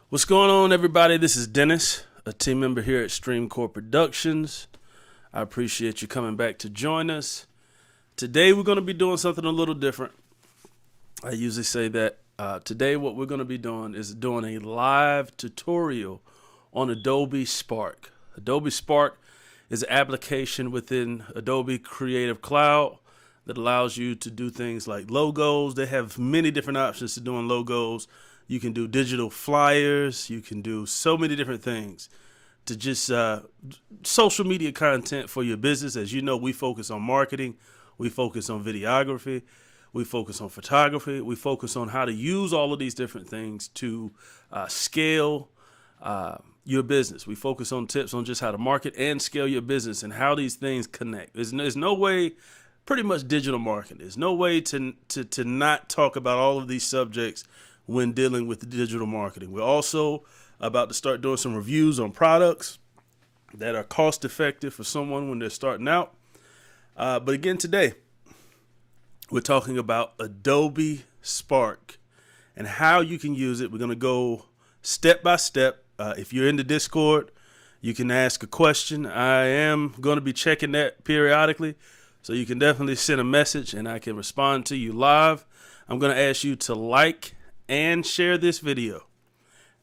What's going on, everybody? This is Dennis, a team member here at Streamcore Productions. I appreciate you coming back to join us. Today, we're going to be doing something a little different. I usually say that today what we're going to be doing is doing a live tutorial on Adobe Spark. Adobe Spark is an application within Adobe Creative Cloud that allows you to do things like logos. They have many different options to doing logos. You can do digital flyers. You can do so many different things to just social media content for your business. As you know, we focus on marketing. We focus on videography. We focus on photography. We focus on how to use all of these different things to scale your business. We focus on tips on just how to market and scale your business and how these things connect. There's no way, pretty much digital marketing, there's no way to not talk about all of these subjects when dealing with digital marketing. We're also about to start doing some reviews on products that are cost effective for someone when they're starting out. But again, today, we're talking about Adobe Spark and how you can use it. We're going to go step by step. If you're in the Discord, you can ask a question. I am going to be checking that periodically, so you can definitely send a message and I can respond to you live. I'm going to ask you to like and share this video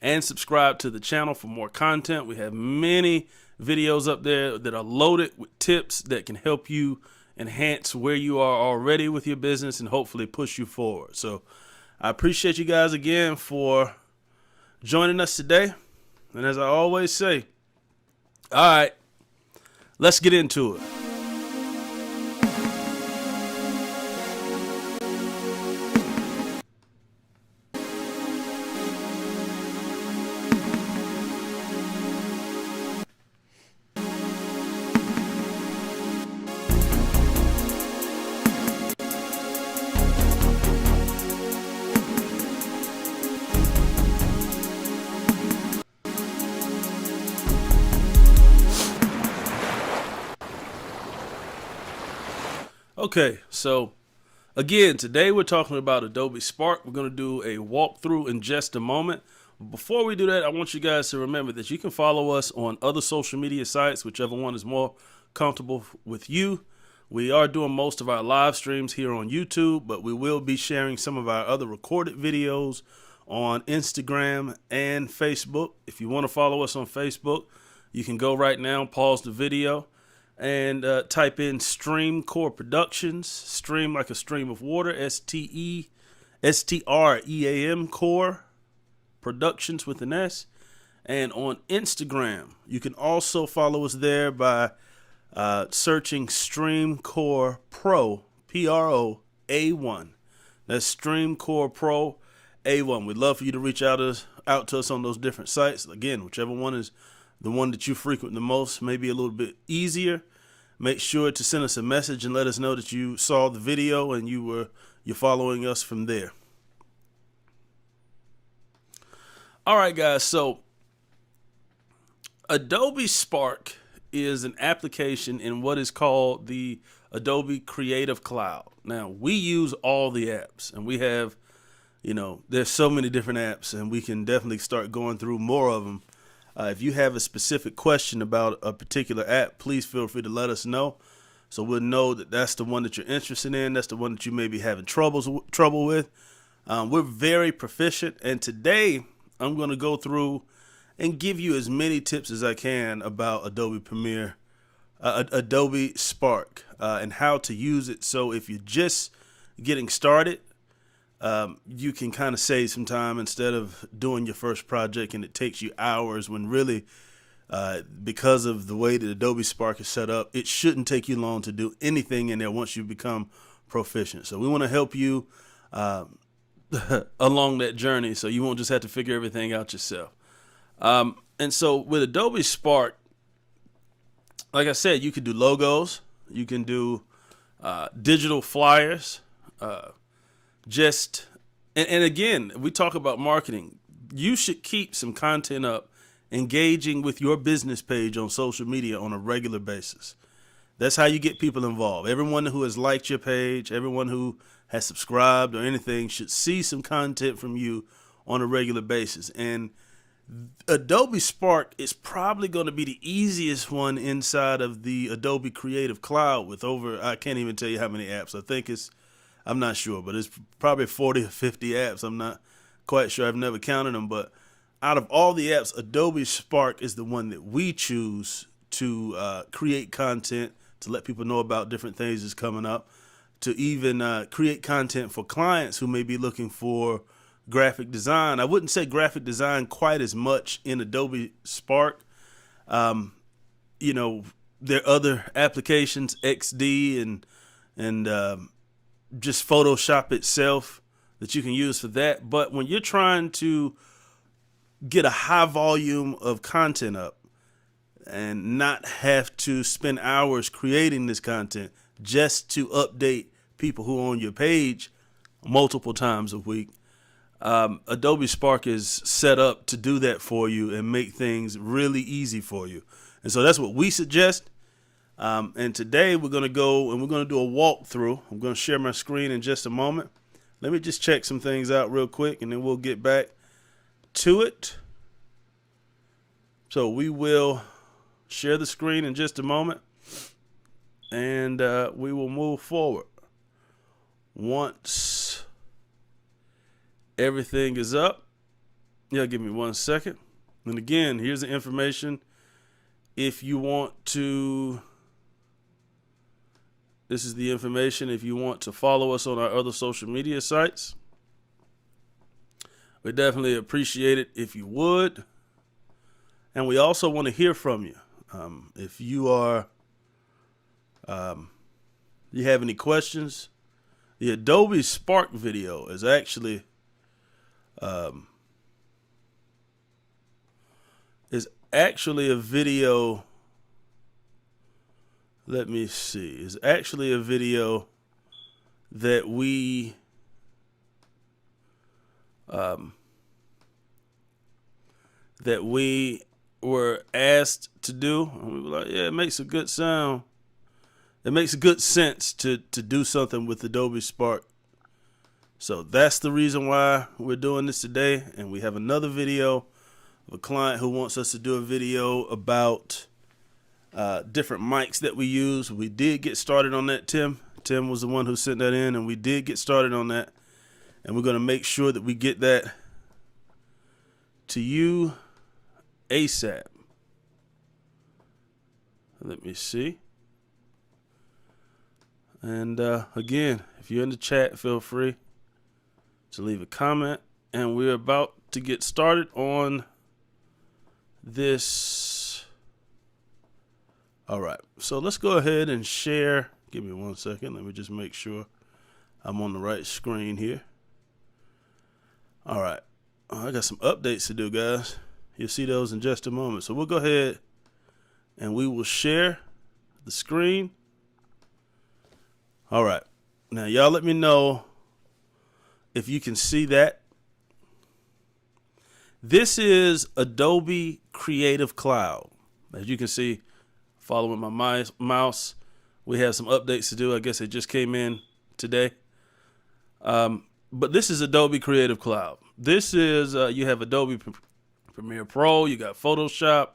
and subscribe to the channel for more content. We have many videos up there that are loaded with tips that can help you enhance where you are already with your business and hopefully push you forward. So I appreciate you guys again for joining us today. And as I always say, all right, let's get into it. Okay, so again, today we're talking about Adobe Spark. We're going to do a walkthrough in just a moment. Before we do that, I want you guys to remember that you can follow us on other social media sites, whichever one is more comfortable with you. We are doing most of our live streams here on YouTube, but we will be sharing some of our other recorded videos on Instagram and Facebook. If you want to follow us on Facebook, you can go right now, pause the video, and type in Streamcore Productions, stream like a stream of water, STREAM Core Productions with an S. And on Instagram, you can also follow us there by searching Streamcore Pro, Pro A1. That's Streamcore Pro A1. We'd love for you to reach out to us on those different sites. Again, whichever one is the one that you frequent the most, maybe a little bit easier. Make sure to send us a message and let us know that you saw the video and you're following us from there. All right, guys. So Adobe Spark is an application in what is called the Adobe Creative Cloud. Now, we use all the apps, and we have, there's so many different apps, and we can definitely start going through more of them. If you have a specific question about a particular app, please feel free to let us know, so we'll know that that's the one that you're interested in. That's the one that you may be having trouble with. We're very proficient, and today I'm going to go through and give you as many tips as I can about Adobe Spark, and how to use it. So if you're just getting started, you can kind of save some time instead of doing your first project and it takes you hours, when really, because of the way that Adobe Spark is set up, it shouldn't take you long to do anything in there once you become proficient. So we want to help you along that journey so you won't just have to figure everything out yourself. And so with Adobe Spark, like I said, you can do logos, you can do digital flyers, and again, we talk about marketing. You should keep some content up, engaging with your business page on social media on a regular basis. That's how you get people involved. Everyone who has liked your page, everyone who has subscribed or anything should see some content from you on a regular basis. And Adobe Spark is probably going to be the easiest one inside of the Adobe Creative Cloud with I can't even tell you how many apps. I'm not sure, but it's probably 40 or 50 apps. I'm not quite sure. I've never counted them, but out of all the apps, Adobe Spark is the one that we choose to create content, to let people know about different things that's coming up, to even create content for clients who may be looking for graphic design. I wouldn't say graphic design quite as much in Adobe Spark. There are other applications, XD and just Photoshop itself that you can use for that. But when you're trying to get a high volume of content up and not have to spend hours creating this content just to update people who are on your page multiple times a week, Adobe Spark is set up to do that for you and make things really easy for you. And so that's what we suggest. And today we're going to go and we're going to do a walkthrough. I'm going to share my screen in just a moment. Let me just check some things out real quick and then we'll get back to it. So we will share the screen in just a moment and we will move forward. Once everything is up, give me 1 second. And again, here's the information. If you want to, this is the information if you want to follow us on our other social media sites. We definitely appreciate it if you would. And we also want to hear from you. If you are, you have any questions, the Adobe Spark video is actually, a video. Let me see. It's actually a video that we were asked to do, and we were like, yeah, it makes a good sound. It makes a good sense to do something with Adobe Spark. So that's the reason why we're doing this today. And we have another video of a client who wants us to do a video about different mics that we use. We did get started on that, Tim. Tim was the one who sent that in, and we did get started on that. And we're going to make sure that we get that to you ASAP. Let me see. And again, if you're in the chat, feel free to leave a comment. And we're about to get started on this. All right, so let's go ahead and share. Give me 1 second. Let me just make sure I'm on the right screen here. All right, I got some updates to do, guys. You'll see those in just a moment. So we'll go ahead and we will share the screen. All right, now y'all let me know if you can see that. This is Adobe Creative Cloud. As you can see, following my mouse, we have some updates to do. I guess it just came in today. But this is Adobe Creative Cloud. This is, you have Adobe Premiere Pro, you got Photoshop,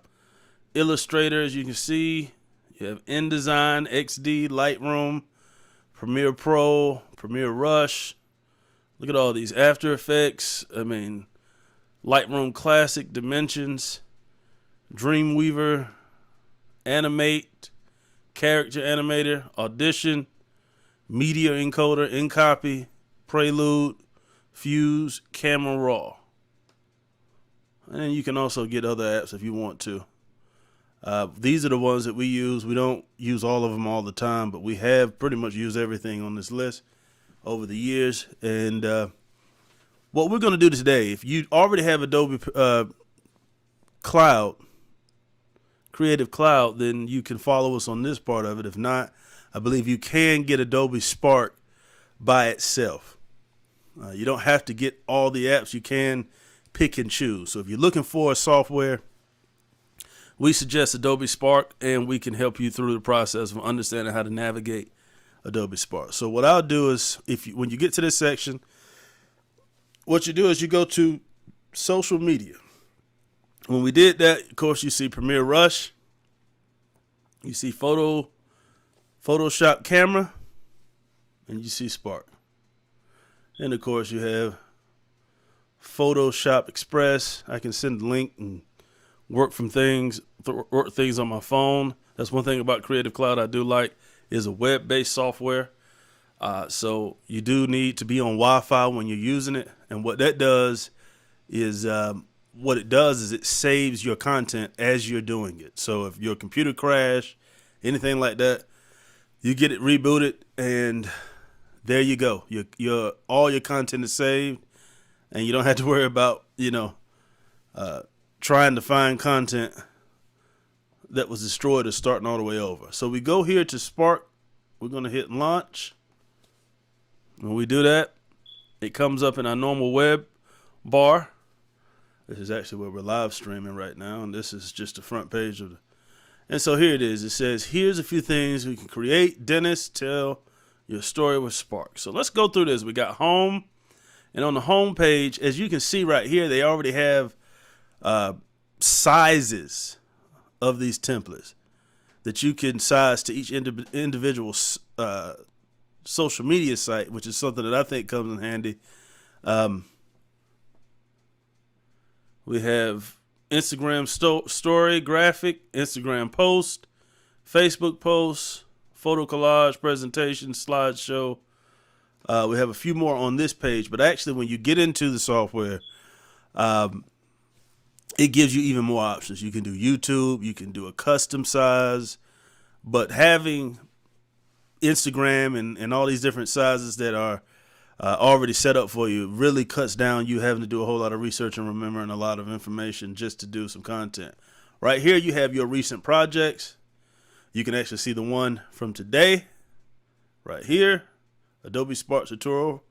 Illustrator, as you can see. You have InDesign, XD, Lightroom, Premiere Pro, Premiere Rush. Look at all these After Effects. Lightroom Classic, Dimensions, Dreamweaver, Animate, Character Animator, Audition, Media Encoder, InCopy, Prelude, Fuse, Camera Raw. And then you can also get other apps if you want to. These are the ones that we use. We don't use all of them all the time, but we have pretty much used everything on this list over the years. And what we're going to do today, if you already have Adobe Cloud, Creative Cloud, then you can follow us on this part of it. If not, I believe you can get Adobe Spark by itself. You don't have to get all the apps. You can pick and choose. So if you're looking for a software, we suggest Adobe Spark, and we can help you through the process of understanding how to navigate Adobe Spark. So what I'll do is, when you get to this section, what you do is you go to social media. When we did that, of course, you see Premiere Rush, you see Photoshop Camera, and you see Spark. And of course, you have Photoshop Express. I can send a link and work things on my phone. That's one thing about Creative Cloud I do like, is a web-based software. So you do need to be on Wi-Fi when you're using it. And what that does is, it saves your content as you're doing it. So if your computer crash, anything like that, you get it rebooted, and there you go. All your content is saved, and you don't have to worry about trying to find content that was destroyed or starting all the way over. So we go here to Spark. We're going to hit launch. When we do that, it comes up in our normal web bar. This is actually where we're live streaming right now, and this is just the front page of and so here it is. It says, here's a few things we can create. Dennis, tell your story with Spark. So let's go through this. We got home, and on the home page, as you can see right here, they already have sizes of these templates that you can size to each individual social media site, which is something that I think comes in handy. We have Instagram story, graphic, Instagram post, Facebook post, photo collage, presentation, slideshow. We have a few more on this page, but actually when you get into the software, it gives you even more options. You can do YouTube, you can do a custom size, but having Instagram and all these different sizes that are already set up for you really cuts down you having to do a whole lot of research and remembering a lot of information just to do some content. Right here you have your recent projects. You can actually see the one from today right here, Adobe Spark tutorial.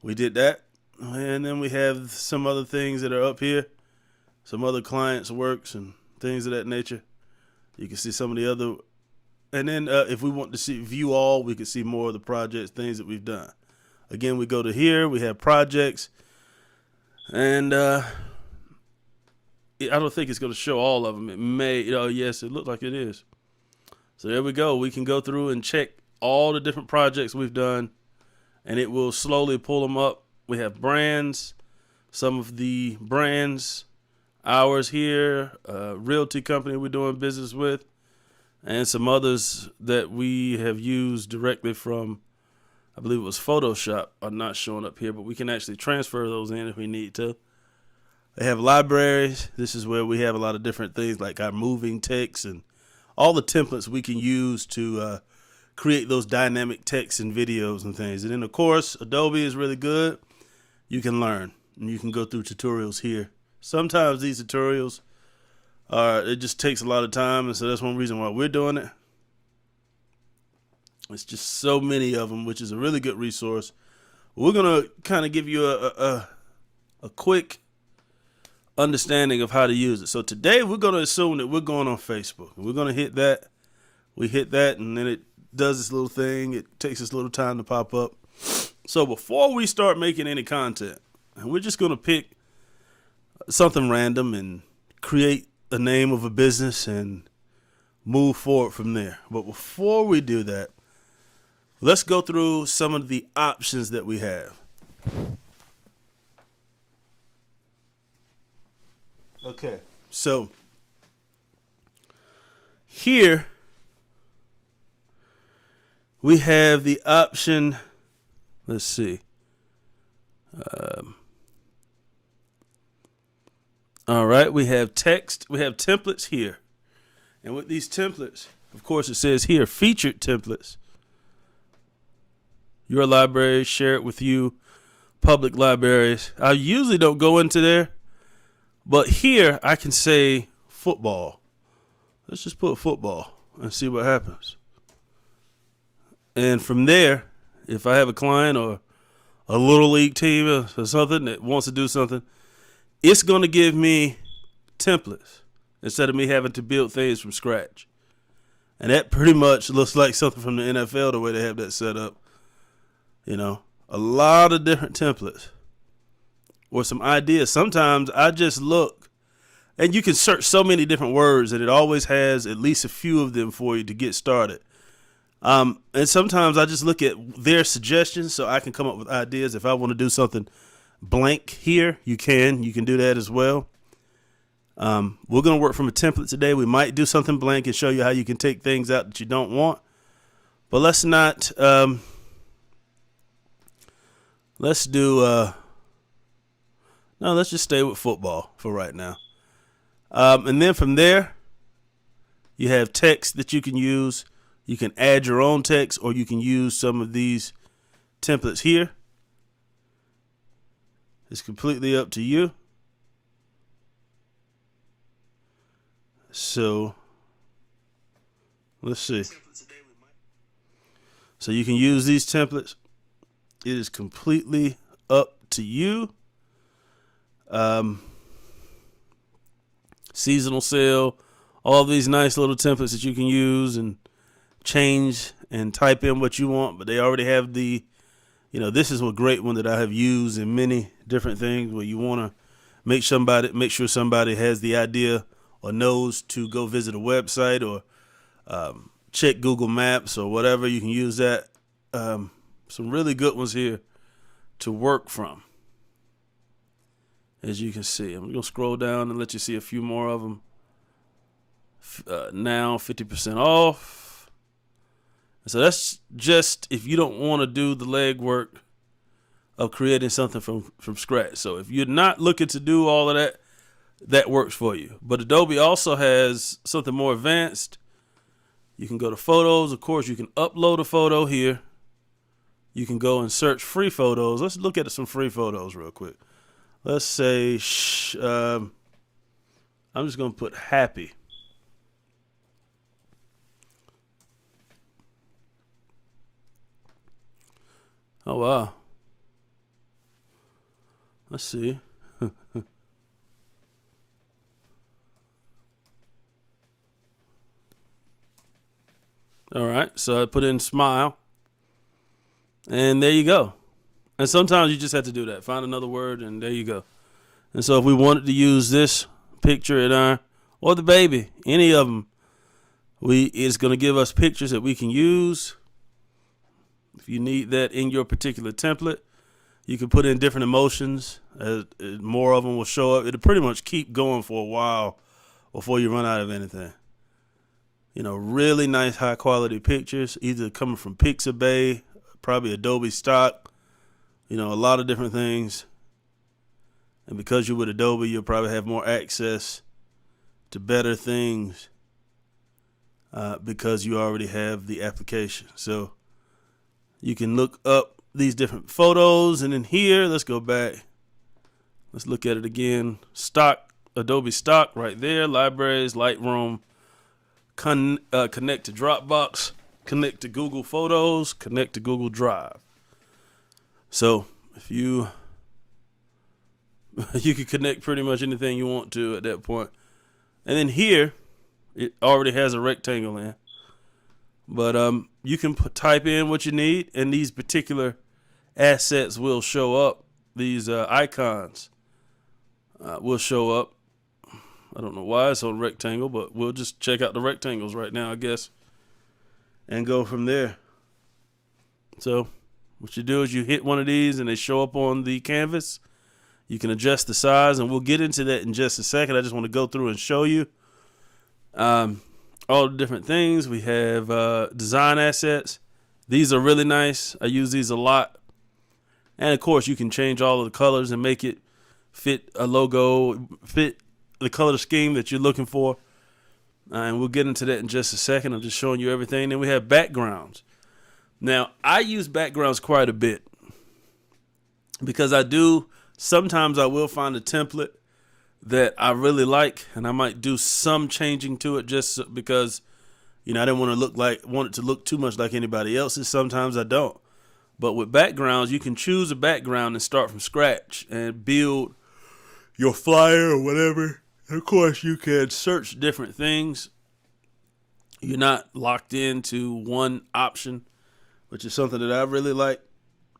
We did that, and then we have some other things that are up here, some other clients' works and things of that nature. You can see some of the other, and then if we want to view all, we can see more of the projects, things that we've done. Again, we go to here, we have projects, and I don't think it's going to show all of them. It may, oh yes, it looks like it is. So there we go. We can go through and check all the different projects we've done, and it will slowly pull them up. We have brands, some of the brands, ours here, realty company we're doing business with, and some others that we have used directly from, I believe it was Photoshop, are not showing up here, but we can actually transfer those in if we need to. They have libraries. This is where we have a lot of different things like our moving text and all the templates we can use to create those dynamic text and videos and things. And then, of course, Adobe is really good. You can learn, and you can go through tutorials here. Sometimes these tutorials it just takes a lot of time, and so that's one reason why we're doing it. It's just so many of them, which is a really good resource. We're going to kind of give you a quick understanding of how to use it. So today we're going to assume that we're going on Facebook. We're going to hit that. We hit that, and then it does this little thing. It takes this little time to pop up. So before we start making any content, and we're just going to pick something random and create a name of a business and move forward from there. But before we do that, let's go through some of the options that we have. Okay, so here we have the option, let's see. All right, we have text, we have templates here. And with these templates, of course, it says here, featured templates. Your library, share it with you, public libraries. I usually don't go into there, but here I can say football. Let's just put football and see what happens. And from there, if I have a client or a little league team or something that wants to do something, it's going to give me templates instead of me having to build things from scratch. And that pretty much looks like something from the NFL, the way they have that set up. You know, a lot of different templates or some ideas. Sometimes I just look And you can search so many different words, and it always has at least a few of them for you to get started. And sometimes I just look at their suggestions so I can come up with ideas. If I want to do something blank here, you can do that as well. We're going to work from a template today. We might do something blank and show you how you can take things out that you don't want. But let's not, let's just stay with football for right now. And then from there, you have text that you can use. You can add your own text, or you can use some of these templates here. It's completely up to you. So let's see. So you can use these templates. It is completely up to you. Seasonal sale, all these nice little templates that you can use and change and type in what you want, but they already have the, this is a great one that I have used in many different things where you want to make sure somebody has the idea or knows to go visit a website or check Google Maps or whatever. You can use that. Some really good ones here to work from. As you can see, I'm going to scroll down and let you see a few more of them. Now 50% off. So that's just if you don't want to do the legwork of creating something from scratch. So if you're not looking to do all of that, that works for you. But Adobe also has something more advanced. You can go to photos. Of course, you can upload a photo here. You can go and search free photos. Let's look at some free photos real quick. Let's say, I'm just going to put happy. Oh, wow. Let's see. All right. So I put in smile. And there you go. And sometimes you just have to do that. Find another word, and there you go. And so if we wanted to use this picture in our, or the baby, any of them, it's going to give us pictures that we can use. If you need that in your particular template, you can put in different emotions. More of them will show up. It'll pretty much keep going for a while before you run out of anything. Really nice high quality pictures, either coming from Pixabay, probably Adobe stock, a lot of different things. And because you're with Adobe, you'll probably have more access to better things because you already have the application. So you can look up these different photos. And in here, let's go back. Let's look at it again. Stock, Adobe stock right there. Libraries, Lightroom, connect to Dropbox, connect to Google Photos, connect to Google Drive. So if you can connect pretty much anything you want to at that point. And then here, it already has a rectangle in. But you can type in what you need, and these particular assets will show up. These icons will show up. I don't know why it's on rectangle, but we'll just check out the rectangles right now, I guess, and go from there. So what you do is you hit one of these, and they show up on the canvas. You can adjust the size, and we'll get into that in just a second. I just want to go through and show you all the different things. We have design assets. These are really nice. I use these a lot. And, of course, you can change all of the colors and make it fit a logo, fit the color scheme that you're looking for. And we'll get into that in just a second. I'm just showing you everything. Then we have backgrounds. Now, I use backgrounds quite a bit because sometimes I will find a template that I really like, and I might do some changing to it just because, I didn't want it to look too much like anybody else's. Sometimes I don't. But with backgrounds, you can choose a background and start from scratch and build your flyer or whatever. And of course, you can search different things. You're not locked into one option, which is something that I really like,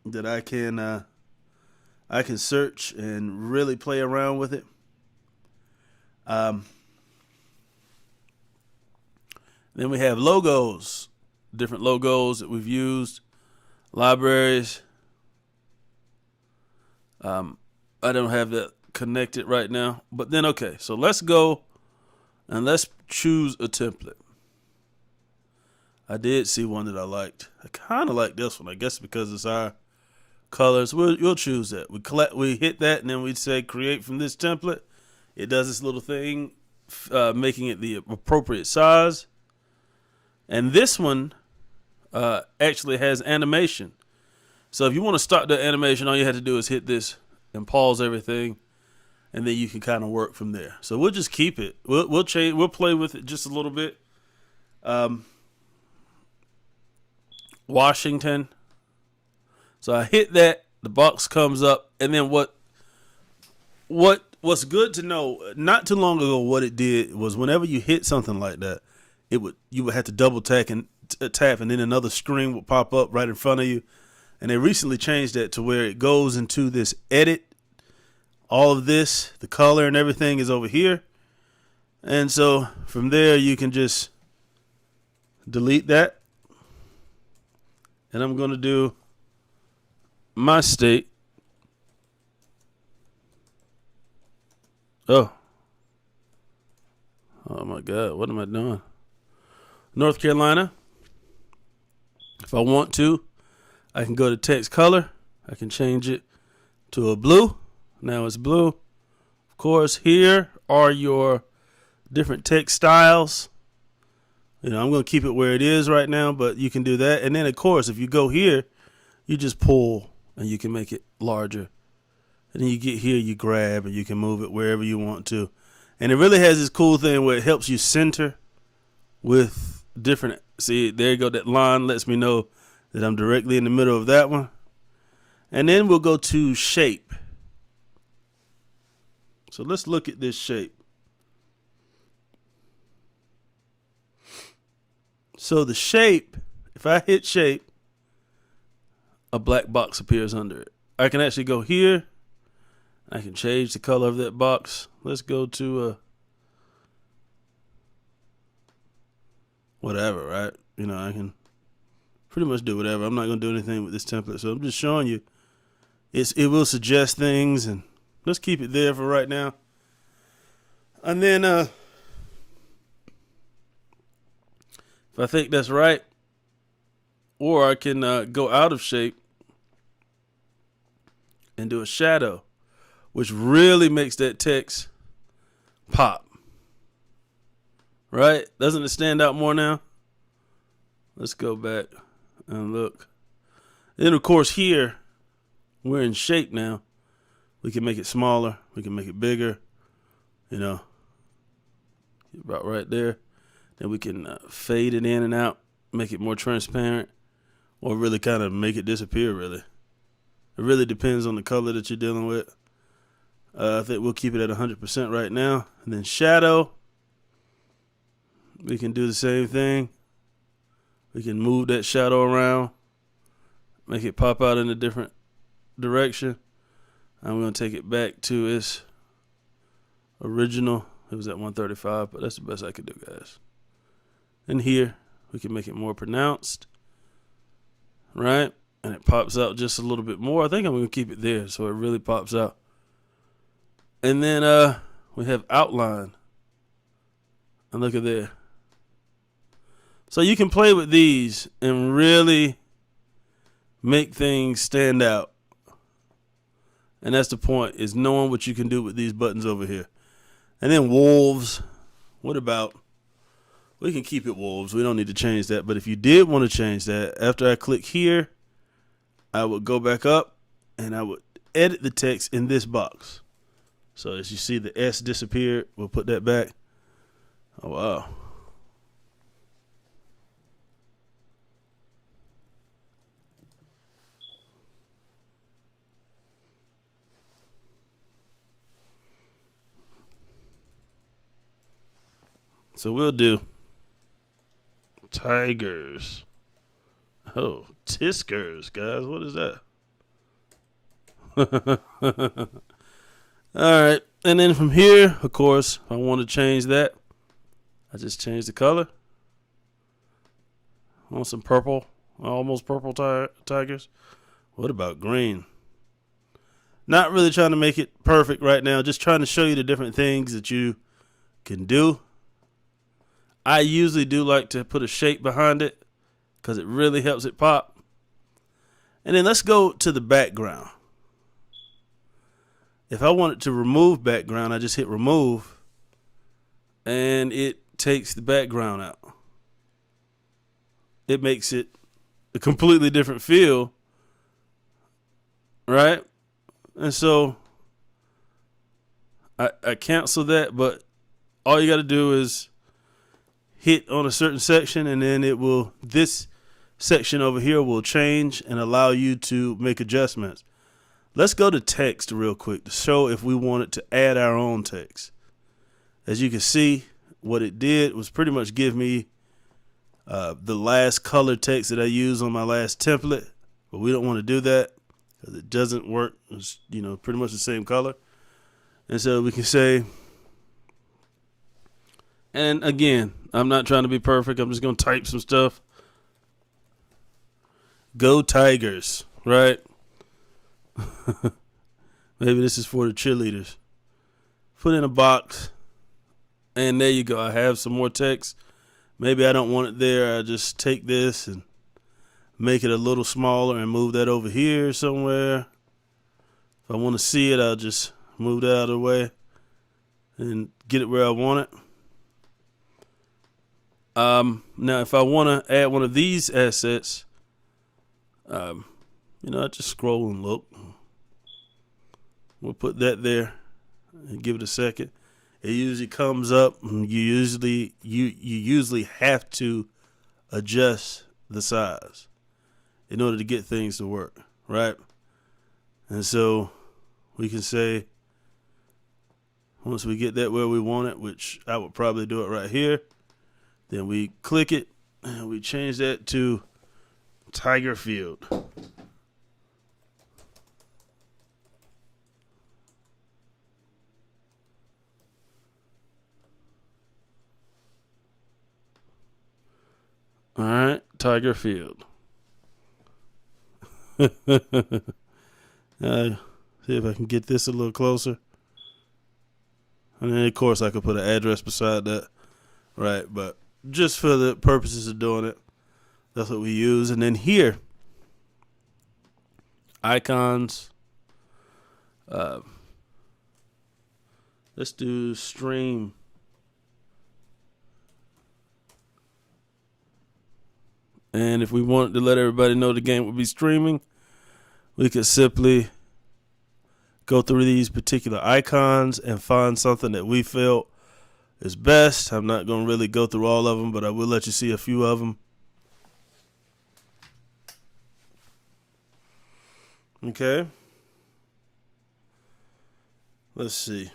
that I can search and really play around with it. Then we have logos, different logos that we've used, libraries. I don't have that connected right now. But then, okay, so let's go and let's choose a template. I did see one that I liked. I kind of like this one. I guess because it's our colors. We'll choose that. We hit that, and then we say create from this template. It does this little thing, making it the appropriate size. And this one actually has animation. So if you want to start the animation, all you have to do is hit this and pause everything, and then you can kind of work from there. So we'll just keep it. We'll change. We'll play with it just a little bit. Washington. So I hit that. The box comes up, and then what's good to know? Not too long ago, what it did was whenever you hit something like that, you would have to double tap and then another screen would pop up right in front of you. And they recently changed that to where it goes into this edit. All of this, the color and everything is over here. And so from there, you can just delete that. And I'm going to do my state. Oh my God, what am I doing? North Carolina. If I want to, I can go to text color. I can change it to a blue. Now it's blue. Of course, here are your different text styles. I'm going to keep it where it is right now, but you can do that. And then, of course, if you go here, you just pull and you can make it larger. And then you get here, you grab, and you can move it wherever you want to. And it really has this cool thing where it helps you center with different. See, there you go. That line lets me know that I'm directly in the middle of that one. And then we'll go to shape. So let's look at this shape. So the shape, if I hit shape, a black box appears under it. I can actually go here. I can change the color of that box. Let's go to whatever, right? I can pretty much do whatever. I'm not going to do anything with this template. So I'm just showing you. It will suggest things, and let's keep it there for right now. And then if I think that's right, or I can go out of shape and do a shadow, which really makes that text pop. Right? Doesn't it stand out more now? Let's go back and look. Then, of course, here, we're in shape now. We can make it smaller. We can make it bigger. About right there. Then we can fade it in and out, make it more transparent, or really kind of make it disappear, really. It really depends on the color that you're dealing with. I think we'll keep it at 100% right now. And then shadow, we can do the same thing. We can move that shadow around, make it pop out in a different direction. I'm going to take it back to its original. It was at 135, but that's the best I could do, guys. And here, we can make it more pronounced, right? And it pops out just a little bit more. I think I'm going to keep it there so it really pops out. And then we have outline. And look at there. So you can play with these and really make things stand out. And that's the point, is knowing what you can do with these buttons over here. And then wolves. What about, we can keep it wolves. We don't need to change that. But if you did want to change that, after I click here, I would go back up and I would edit the text in this box. So as you see, the S disappeared. We'll put that back. Oh, wow. So we'll do tigers. Oh, tiskers, guys. What is that? All right. And then from here, of course, I want to change that. I just change the color. I want some purple, almost purple tigers. What about green? Not really trying to make it perfect right now, just trying to show you the different things that you can do. I usually do like to put a shape behind it because it really helps it pop. And then let's go to the background. If I wanted to remove background, I just hit remove and it takes the background out. It makes it a completely different feel, right? And so I cancel that, but all you got to do is hit on a certain section and then this section over here will change and allow you to make adjustments. Let's go to text real quick to show if we wanted to add our own text. As you can see, what it did was pretty much give me the last color text that I used on my last template, but we don't want to do that because it doesn't work. It's, pretty much the same color. And so we can say, and again, I'm not trying to be perfect. I'm just going to type some stuff. Go Tigers, right? Maybe this is for the cheerleaders. Put in a box, and there you go. I have some more text. Maybe I don't want it there. I just take this and make it a little smaller and move that over here somewhere. If I want to see it, I'll just move that out of the way and get it where I want it. Now, if I want to add one of these assets, I just scroll and look. We'll put that there and give it a second. It usually comes up, and you usually have to adjust the size in order to get things to work, right? And so we can say, once we get that where we want it, which I would probably do it right here, then we click it and we change that to Tiger Field. All right, Tiger Field. See if I can get this a little closer. And then, of course, I could put an address beside that. Right, but just for the purposes of doing it, that's what we use. And then here, icons. Let's do stream. And if we wanted to let everybody know the game would be streaming, we could simply go through these particular icons and find something that we felt is best. I'm not going to really go through all of them, but I will let you see a few of them. Okay. Let's see.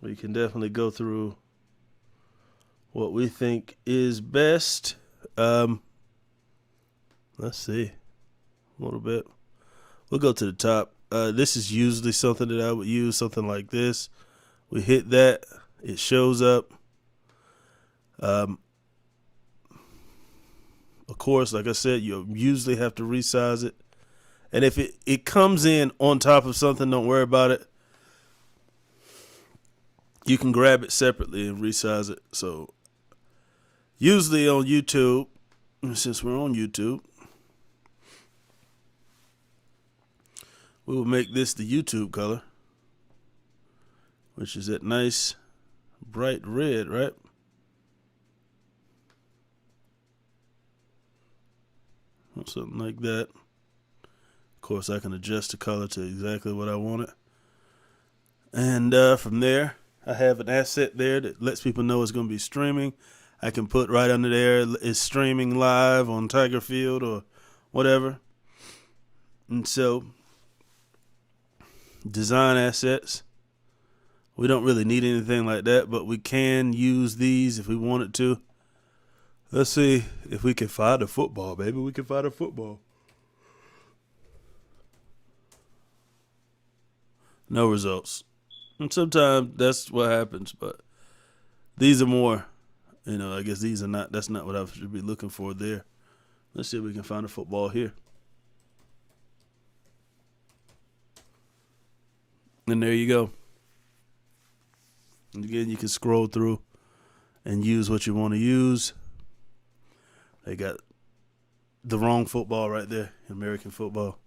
We can definitely go through what we think is best. Let's see. A little bit. We'll go to the top. This is usually something that I would use, something like this. We hit that. It shows up. Of course, like I said, you usually have to resize it. And if it comes in on top of something, don't worry about it. You can grab it separately and resize it. So usually on YouTube, since we're on YouTube, we will make this the YouTube color, which is that nice bright red, right? Something like that. Of course, I can adjust the color to exactly what I want it. And from there, I have an asset there that lets people know it's going to be streaming. I can put right under there, it's streaming live on Tiger Field or whatever. And so, design assets. We don't really need anything like that, but we can use these if we wanted to. Let's see if we can find a football, baby. We can find a football. no results. And sometimes that's what happens, but these are more, I guess these are not, that's not what I should be looking for there. Let's see if we can find a football here. And there you go. And again, you can scroll through and use what you want to use. They got the wrong football right there, American football.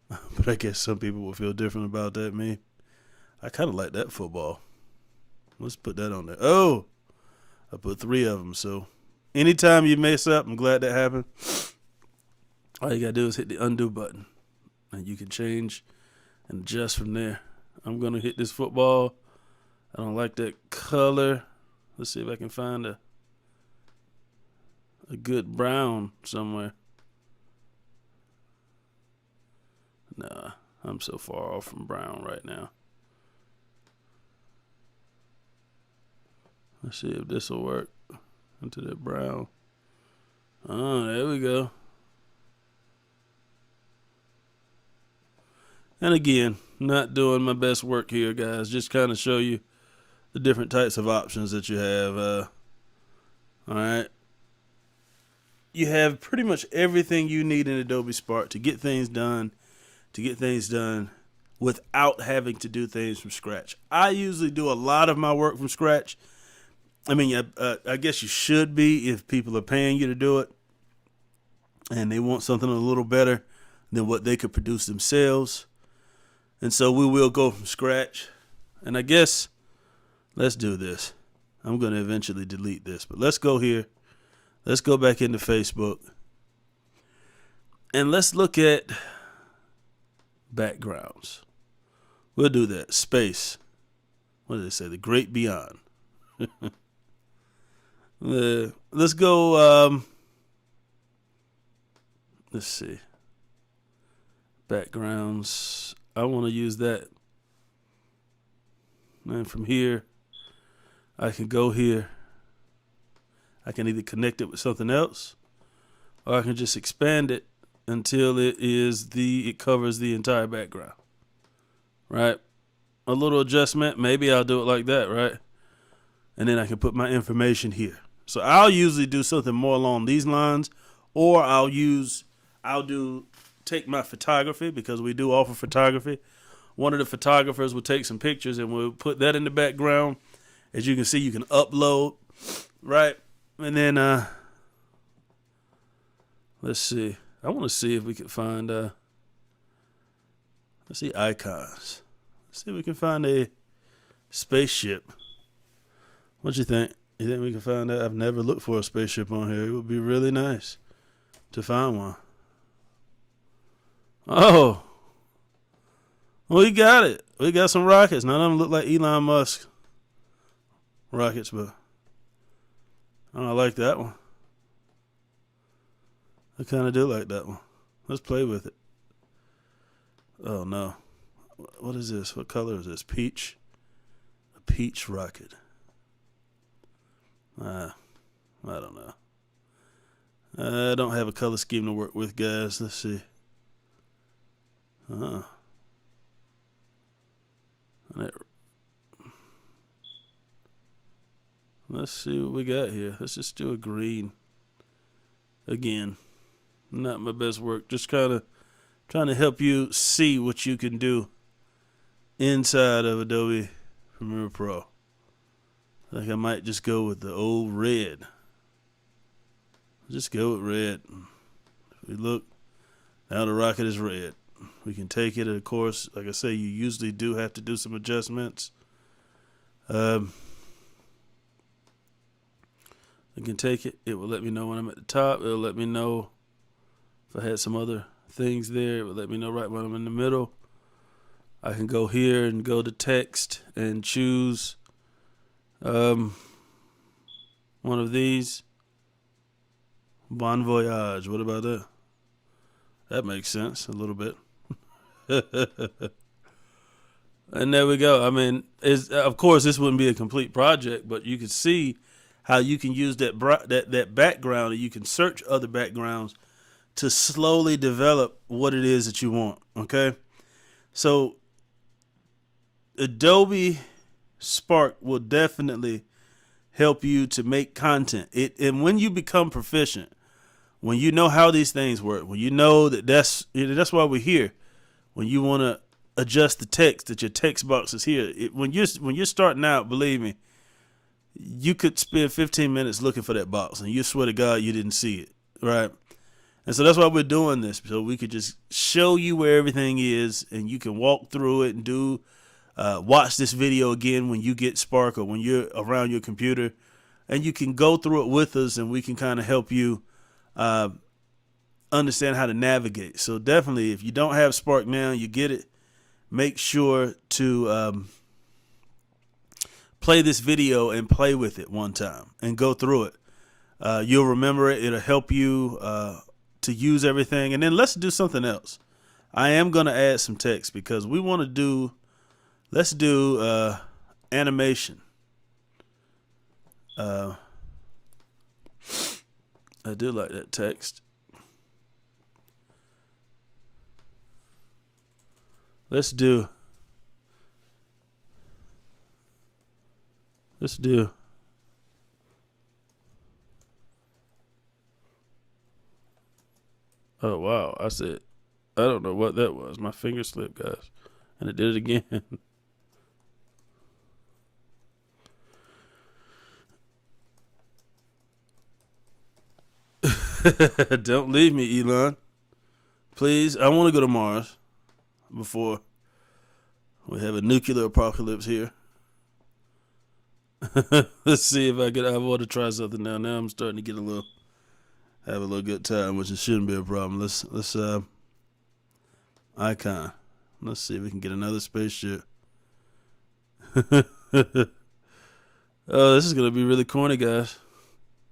But I guess some people will feel different about that. Me, I kind of like that football. Let's put that on there. Oh, I put 3 of them. So anytime you mess up, I'm glad that happened. All you got to do is hit the undo button. And you can change and adjust from there. I'm going to hit this football. I don't like that color. Let's see if I can find a good brown somewhere. Nah, I'm so far off from brown right now. Let's see if this will work into that brown. Oh, there we go. And again, not doing my best work here, guys. Just kind of show you the different types of options that you have. All right. You have pretty much everything you need in Adobe Spark to get things done, without having to do things from scratch. I usually do a lot of my work from scratch. I mean, I guess you should be if people are paying you to do it and they want something a little better than what they could produce themselves. And so we will go from scratch. And I guess let's do this. I'm going to eventually delete this, but let's go here. Let's go back into Facebook. And let's look at backgrounds. We'll do that. Space. What did they say? The great beyond. Let's go. Let's see. Backgrounds. I want to use that. And from here, I can go here. I can either connect it with something else, or I can just expand it until it covers the entire background. Right? A little adjustment. Maybe I'll do it like that, right? And then I can put my information here. So I'll usually do something more along these lines, or take my photography, because we do offer photography. One of the photographers will take some pictures and we'll put that in the background. As you can see, you can upload, right? And then let's see. I want to see if we can find let's see, icons. Let's see if we can find a spaceship. What you think? You think we can find that? I've never looked for a spaceship on here. It would be really nice to find one. Oh, we got it. We got some rockets. None of them look like Elon Musk rockets, but I like that one. I kind of do like that one. Let's play with it. Oh, no. What is this? What color is this? Peach? A peach rocket. I don't know. I don't have a color scheme to work with, guys. Let's see. Let's see what we got here. Let's just do a green. Again, not my best work. Just kind of trying to help you see what you can do inside of Adobe Premiere Pro. I think I might just go with the old red. Just go with red. If we look, now the rocket is red. We can take it, and of course, like I say, you usually do have to do some adjustments. I can take it. It will let me know when I'm at the top. It will let me know if I had some other things there. It will let me know right when I'm in the middle. I can go here and go to text and choose one of these. Bon voyage. What about that? That makes sense a little bit. And there we go. I mean, of course, this wouldn't be a complete project, but you can see how you can use that background, and you can search other backgrounds to slowly develop what it is that you want. Okay, so Adobe Spark will definitely help you to make content. And when you become proficient, when you know how these things work, when you know that's why we're here. When you want to adjust the text, that your text box is here. When you're starting out, believe me, you could spend 15 minutes looking for that box, and you swear to God you didn't see it, right? And so that's why we're doing this, so we could just show you where everything is, and you can walk through it and watch this video again when you get Spark or when you're around your computer, and you can go through it with us, and we can kind of help you understand how to navigate. So definitely, if you don't have Spark now, you get it. Make sure to play this video and play with it one time and go through it. You'll remember it. It'll help you to use everything. And then let's do something else. I am going to add some text because we want to let's do animation. I do like that text. Let's do. Oh, wow. I don't know what that was. My finger slipped, guys. And it did it again. Don't leave me, Elon. Please. I want to go to Mars before we have a nuclear apocalypse here. Let's see if I want to try something now. Now I'm starting to get have a little good time, which it shouldn't be a problem. Let's icon. Let's see if we can get another spaceship. Oh, this is gonna be really corny, guys.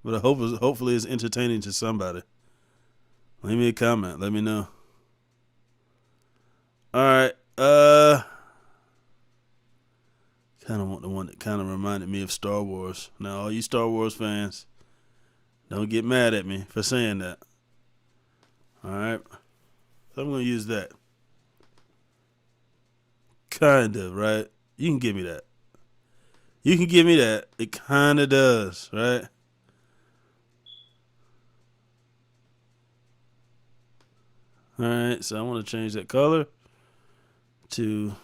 But I hope hopefully it's entertaining to somebody. Leave me a comment. Let me know. All right. Kind of want the one that kind of reminded me of Star Wars. Now, all you Star Wars fans, don't get mad at me for saying that. All right. So I'm going to use that. Kind of, right? You can give me that. You can give me that. It kind of does, right? All right. So I want to change that color to,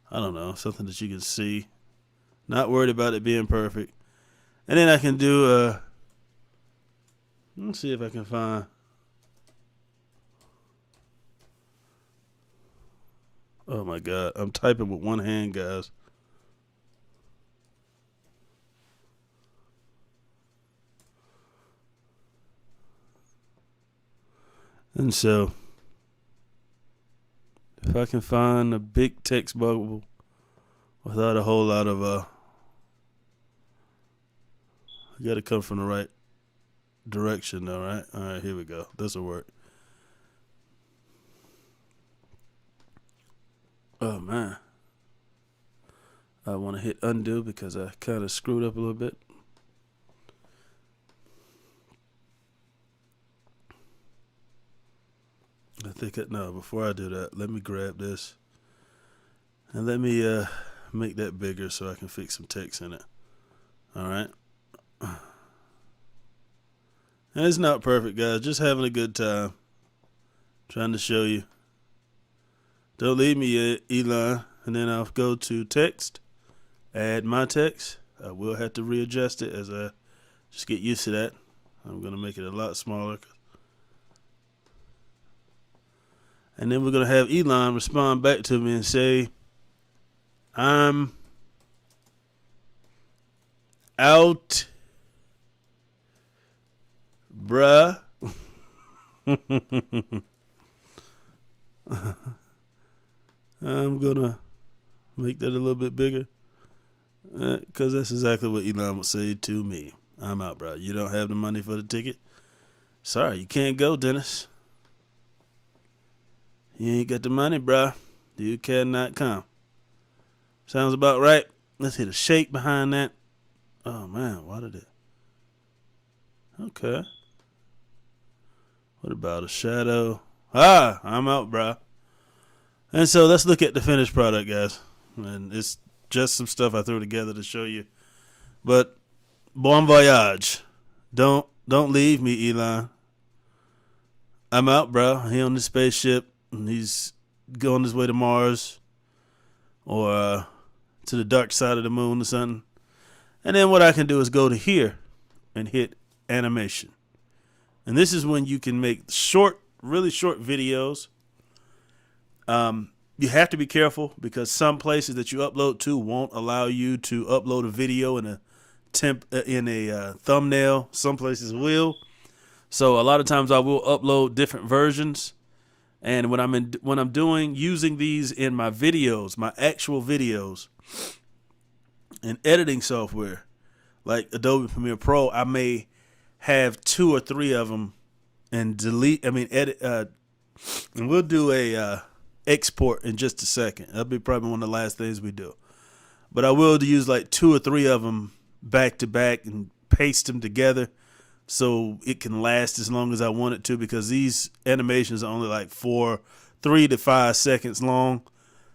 I don't know, something that you can see. Not worried about it being perfect. And then I can do, let's see if I can find, oh my God, I'm typing with one hand, guys. And so, if I can find a big text bubble without a whole lot of, you got to come from the right direction though, right? All right, here we go. This will work. Oh man, I want to hit undo because I kind of screwed up a little bit. I think no, before I do that, let me grab this and let me make that bigger so I can fix some text in it. All right. And it's not perfect, guys. Just having a good time. Trying to show you. Don't leave me yet, Elon. And then I'll go to text. Add my text. I will have to readjust it as I just get used to that. I'm going to make it a lot smaller. And then we're going to have Elon respond back to me and say, I'm out, bruh. I'm going to make that a little bit bigger because that's exactly what Elon would say to me. I'm out, bro. You don't have the money for the ticket? Sorry, you can't go, Dennis. You ain't got the money, bro. You cannot come. Sounds about right. Let's hit a shake behind that. Oh, man, why did it? Okay. What about a shadow? I'm out, bro. And so let's look at the finished product, guys. And it's just some stuff I threw together to show you. But bon voyage. Don't leave me, Elon. I'm out, bro. He on the spaceship and he's going his way to Mars or to the dark side of the moon or something. And then what I can do is go to here and hit animation. And this is when you can make short, really short videos. You have to be careful because some places that you upload to won't allow you to upload a video in a thumbnail. Some places will. So a lot of times I will upload different versions. And when I'm doing using these in my videos, my actual videos, in editing software like Adobe Premiere Pro, I may have 2 or 3 of them and edit. And we'll do a export in just a second. That'll be probably one of the last things we do. But I will use like 2 or 3 of them back to back and paste them together so it can last as long as I want it to, because these animations are only like 3 to 5 seconds long.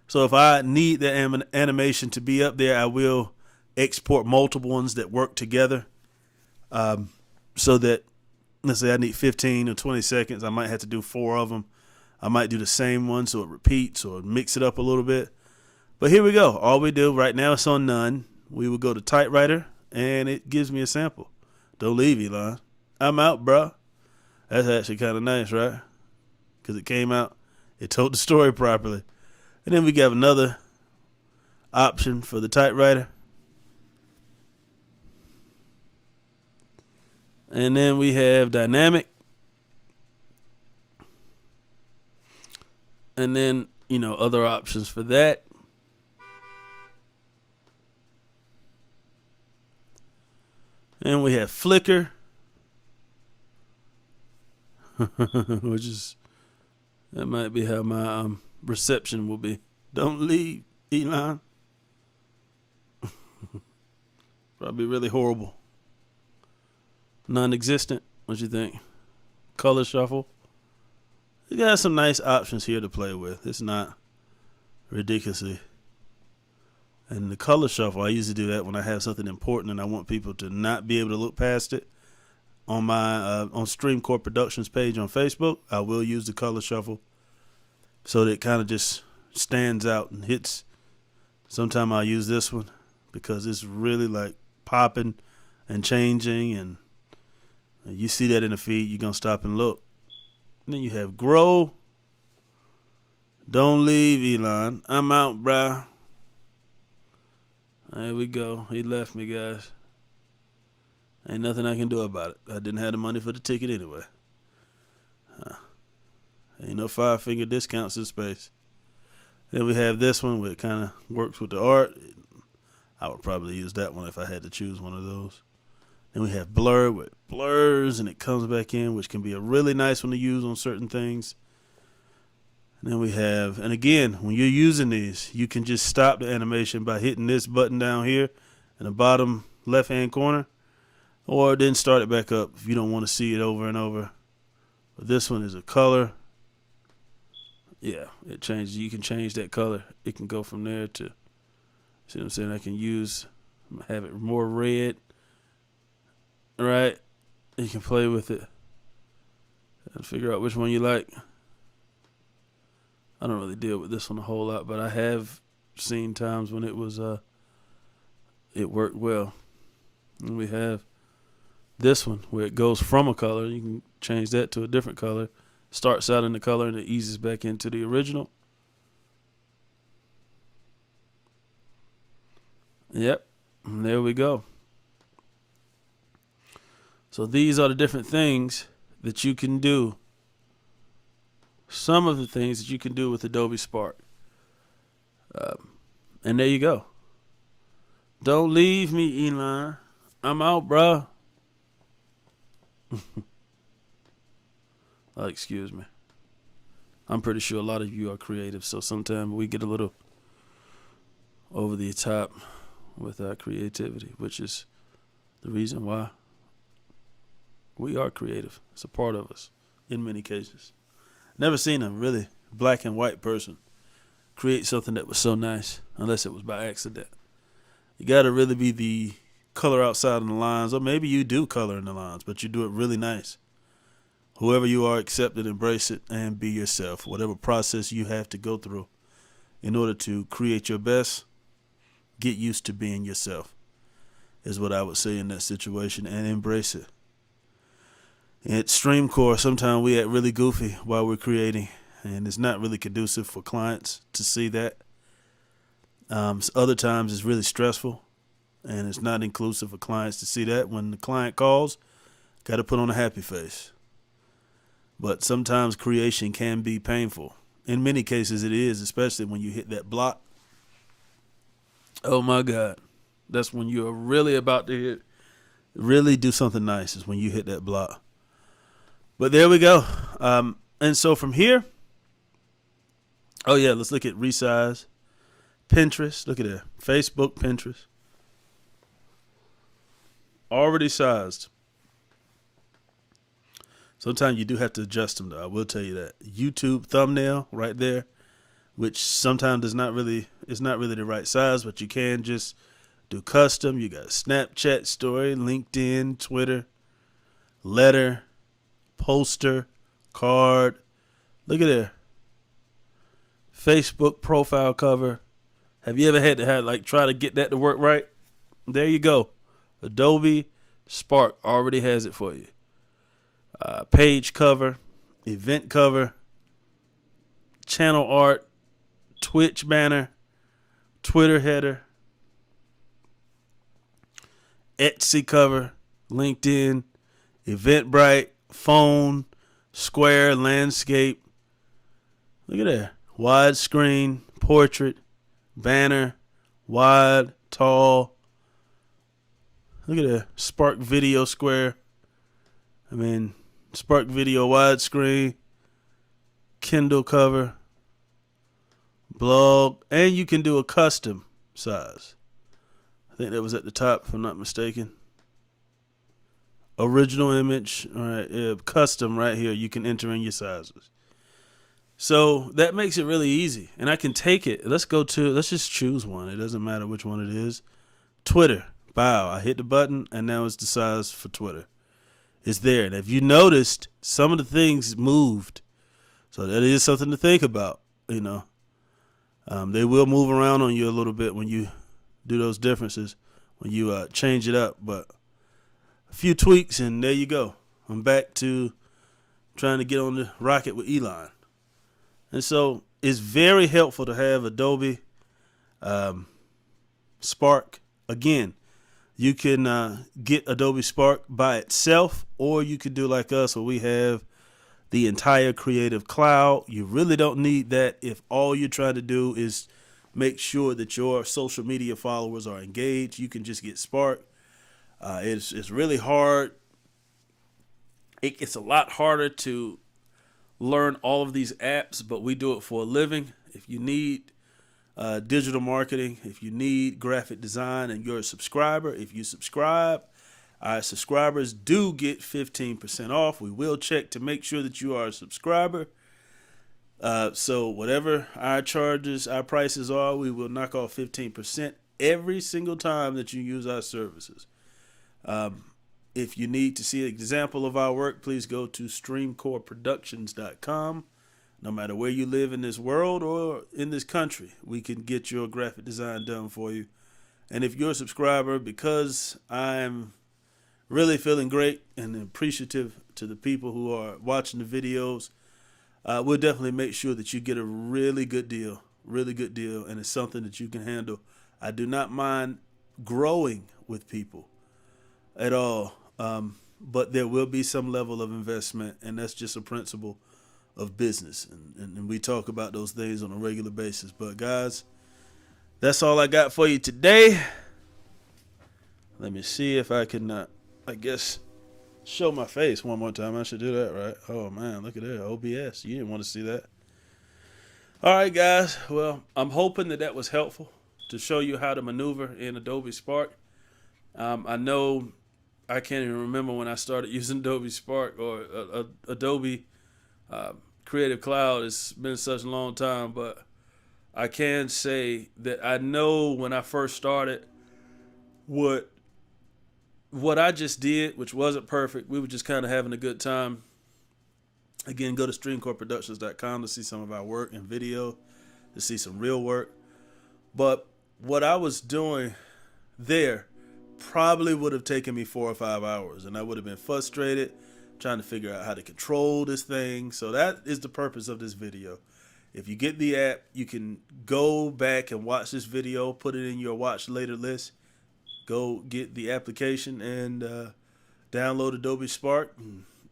So if I need the animation to be up there, I will export multiple ones that work together. So that, let's say I need 15 or 20 seconds, I might have to do 4 of them. I might do the same one so it repeats or mix it up a little bit. But here we go. All we do right now, it's on none. We will go to typewriter and it gives me a sample. Don't leave, Elon. I'm out, bro. That's actually kind of nice, right? Because it came out. It told the story properly. And then we got another option for the typewriter. And then we have dynamic. And then, other options for that. And we have flicker. That might be how my reception will be. Don't leave, Elon. Probably really horrible. Non-existent. What you think? Color shuffle. You got some nice options here to play with. It's not ridiculously. And the color shuffle, I usually do that when I have something important and I want people to not be able to look past it. On my on Stream Core Productions page on Facebook, I will use the color shuffle so that it kind of just stands out and hits. Sometimes I'll use this one because it's really like popping and changing, and you see that in the feed, you're going to stop and look. And then you have grow. Don't leave, Elon. I'm out, bruh. There we go. He left me, guys. Ain't nothing I can do about it. I didn't have the money for the ticket anyway. Ain't no 5-finger discounts in space. Then we have this one where it kind of works with the art. I would probably use that one if I had to choose one of those. Then we have blur with blurs and it comes back in, which can be a really nice one to use on certain things. And then we have, and again, when you're using these, you can just stop the animation by hitting this button down here in the bottom left-hand corner, or then start it back up if you don't want to see it over and over. But this one is a color. Yeah, it changes. You can change that color. It can go from there to, see what I'm saying? I can have it more red. Right? You can play with it and figure out which one you like. I don't really deal with this one a whole lot, but I have seen times when it worked well. And we have this one where it goes from a color. You can change that to a different color. Starts out in the color and it eases back into the original. Yep. And there we go. So these are the different things that you can do. Some of the things that you can do with Adobe Spark. And there you go. Don't leave me, Elon. I'm out, bro. Excuse me. I'm pretty sure a lot of you are creative, so sometimes we get a little over the top with our creativity, which is the reason why we are creative. It's a part of us in many cases. Never seen a really black and white person create something that was so nice unless it was by accident. You got to really be the color outside of the lines, or maybe you do color in the lines, but you do it really nice. Whoever you are, accept it, embrace it, and be yourself. Whatever process you have to go through in order to create your best, get used to being yourself, is what I would say in that situation, and embrace it. At StreamCore, sometimes we act really goofy while we're creating, and it's not really conducive for clients to see that. Other times it's really stressful, and it's not inclusive for clients to see that. When the client calls, got to put on a happy face. But sometimes creation can be painful. In many cases it is, especially when you hit that block. Oh my God. That's when you're really about to really do something nice, is when you hit that block. But there we go. And so from here, let's look at Resize. Pinterest, look at that. Facebook, Pinterest. Already sized. Sometimes you do have to adjust them, though. I will tell you that. YouTube thumbnail right there, which sometimes is not really the right size, but you can just do custom. You got Snapchat story, LinkedIn, Twitter, letter, poster, card. Look at there. Facebook profile cover. Have you ever had to try to get that to work right? There you go. Adobe Spark already has it for you. Page cover, event cover, channel art, Twitch banner, Twitter header, Etsy cover, LinkedIn, Eventbrite, phone, square, landscape. Look at that. Widescreen, portrait, banner, wide, tall. Look at that. Spark video square. Spark video widescreen, Kindle cover, blog, and you can do a custom size. I think that was at the top, if I'm not mistaken. Original image, all right, custom right here. You can enter in your sizes. So that makes it really easy, and I can take it. Let's just choose one. It doesn't matter which one it is. Twitter, bow. I hit the button, and now it's the size for Twitter. It's there. And if you noticed, some of the things moved. So that is something to think about, They will move around on you a little bit when you do those differences, when you change it up. But a few tweaks, and there you go. I'm back to trying to get on the rocket with Elon. And so it's very helpful to have Adobe Spark. Again, you can get Adobe Spark by itself, or you could do like us, where we have the entire Creative Cloud. You really don't need that if all you're trying to do is make sure that your social media followers are engaged. You can just get Spark. It's really hard. It's a lot harder to learn all of these apps, but we do it for a living. If you need digital marketing, if you need graphic design and you're a subscriber, if you subscribe, our subscribers do get 15% off. We will check to make sure that you are a subscriber. So whatever our prices are, we will knock off 15% every single time that you use our services. If you need to see an example of our work, please go to streamcoreproductions.com. No matter where you live in this world or in this country, we can get your graphic design done for you. And if you're a subscriber, because I'm really feeling great and appreciative to the people who are watching the videos, we'll definitely make sure that you get a really good deal, and it's something that you can handle. I do not mind growing with people at all, but there will be some level of investment, and that's just a principle of business, and we talk about those things on a regular basis. But guys, that's all I got for you today. Let me see if I can show my face one more time. I should do that, right? Oh man, look at that. OBS. You didn't want to see that. All right, guys. Well, I'm hoping that was helpful to show you how to maneuver in Adobe Spark. I know I can't even remember when I started using Adobe Spark or Adobe Creative Cloud. It's been such a long time, but I can say that I know when I first started what I just did, which wasn't perfect. We were just kind of having a good time. Again, go to streamcoreproductions.com to see some of our work and video, to see some real work. But what I was doing there probably would have taken me 4 or 5 hours, and I would have been frustrated trying to figure out how to control this thing. So that is the purpose of this video. If you get the app, you can go back and watch this video, put it in your watch later list. Go get the application and download Adobe Spark,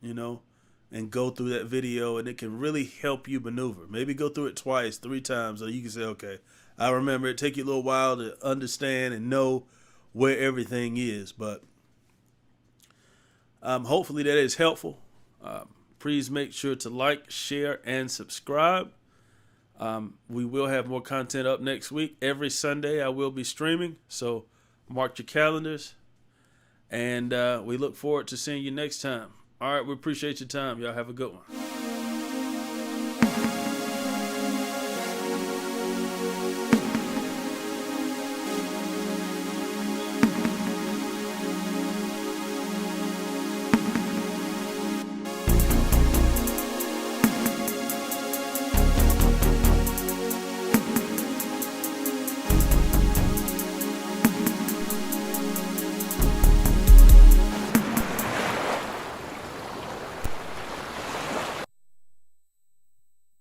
and go through that video, and it can really help you maneuver. Maybe go through it twice, 3 times, so you can say, okay, I remember it. Take you a little while to understand and know where everything is, but hopefully that is helpful. Please make sure to like, share, and subscribe. We will have more content up next week. Every Sunday I will be streaming, so mark your calendars, and we look forward to seeing you next time. All right, we appreciate your time. Y'all have a good one.